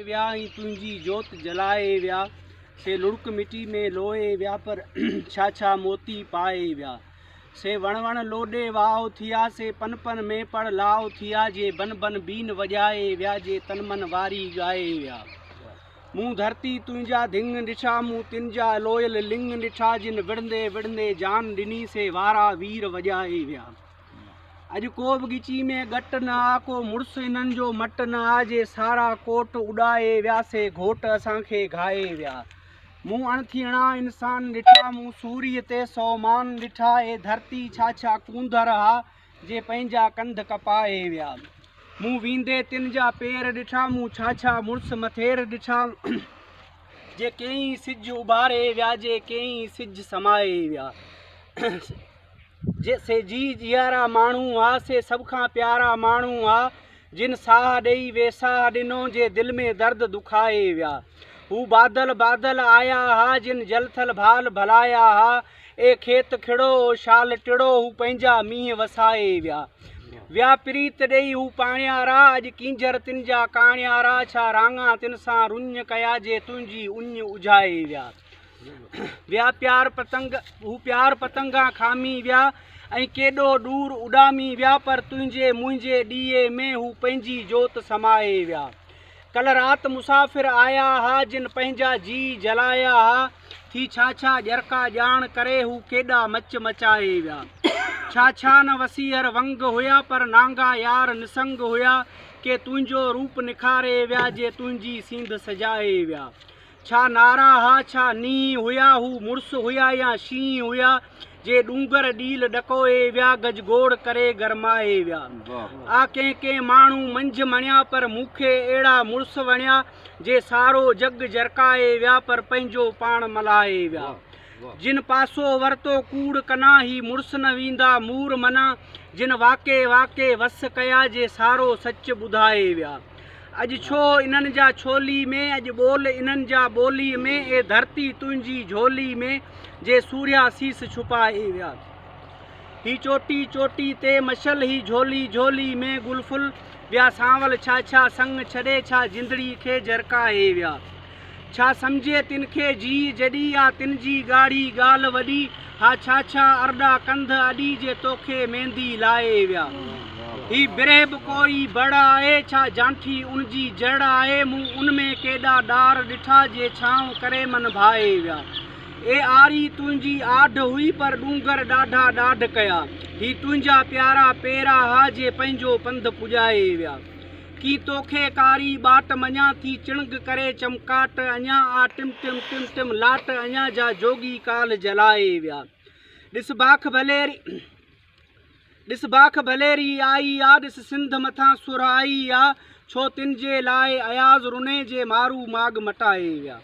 व्या तुंहिंजी जोत जलाए व्या से लुढ़क मिट्टी में लोए व्या पर छा छा मोती पाए व्या से वण वण लोॾे वाओ थिया से पन पन में पड़ लाओ थिया जे बन बन बीन वॼाए व्या जे तन मन वारी ॻाए व्या मूं धरती तुंहिंजा धिंग ॾिठा मूं तिनजा लोयल लिंग ॾिठा जिन विढ़ंदे विढ़ंदे जान ॾिनी से वारा वीर वॼाए व्या अॼु को बि ॻिची में गट न आ को मुड़ुसु इन्हनि जो मट न आ जे सारा कोट उॾाए विया से घोट असांखे घाए विया मूं अणथीणा इंसान ॾिठा मूं सूर्य ते सौमान ॾिठा ए धरती छा छा कूंदर हा जे पंहिंजा कंध कपाए विया मूं वींदे तिन जा पेर ॾिठा मूं छा छा मुड़ुसु मथेर ॾिठा जे कई सिज उभारे विया जे कई सिज समाए विया जैसे जी जियारा माण्हू आ से सब खां प्यारा माण्हू आ जिन साह ॾेई वेसाह ॾिनो जे दिल में दर्द दुखाए विया हू बादल बादल आया हा जिन जल थल भाल भलाया हा ए खेत खिड़ो शाल टिड़ो हू पंहिंजा मींहं वसाए विया विया प्रीत ॾेई हू पाणियारा अॼु कींजर तिन जा काणियारा छा राङा तिन सां रुञ कया जे तुंहिंजी उञ उझाए विया विया प्यार पतंग हू प्यार पतंगा खामी विया ऐं केॾो दूर उॾामी विया पर तुंहिंजे मुंहिंजे ॾीए में हू पंहिंजी जोत समाए विया कल राति मुसाफ़िर आया हा जिन पंहिंजा जी जलाया हा थी छा छा ॼरका ॼाण करे हू केॾा मच मचाए विया छा छा न वसीहर वंग हुया पर नांगा यार निसंग हुया के तुंहिंजो रूप निखारे विया जे तुंहिंजी सींध सजाए विया छा नारा हा छा नींहं हुया हू मुड़ुसु हुया या शींहं हुया जे डूंगर ॾील ॾकोए विया गजगोड़ करे गरमाए विया आ कंहिं माण्हू मंझि मणिया पर मूंखे अहिड़ा मुड़ुसु वणिया जे सारो जग जरकाए विया पर पंहिंजो पाण मलाए विया जिन पासो वरितो कूड़ कना ही मुड़ुसु न वेंदा मूर मना जिन वाके वाके वस कया जे सारो सच ॿुधाए विया अॼु छो इन्हनि जा छोली में अॼु ॿोल इन्हनि जा ॿोली में ए धरती तुंहिंजी झोली में जे सूर्या सीस छुपाए विया ही चोटी चोटी ते मशल ही झोली झोली में गुलफुल विया सांवल छा छा संग छॾे छा जिंदड़ी खे जरकाए विया छा सम्झे तिन खे जी जॾी आ तिन जी ॻाढ़ी ॻाल्हि वॾी हा छा छा अरड़ा कंध अॾी जे तोखे मेहंदी लाए विया ही बिरह कोई बड़ा आहे छा जांठी उनजी जड़ आहे मूं उनमें केॾा डार ॾिठा जे छांव करे मन भाए विया ए आरी तुंहिंजी आढ हुई पर डूंगर ॾाढा ॾाढ कया ही तुंहिंजा प्यारा पेरा हा जे पंहिंजो पंध पुॼाए विया की तोखे कारी बाट मञा थी चिणग करे चमकाट अञा आ टिम टिम टिम टिम लाट अञा जा जोगी काल जलाए विया ॾिस बाख भलेरी आई आ ॾिस सिंध मथां सुराई आ छो तिन जे लाइ अयाज़ रुने जे मारू माग मटाए विया।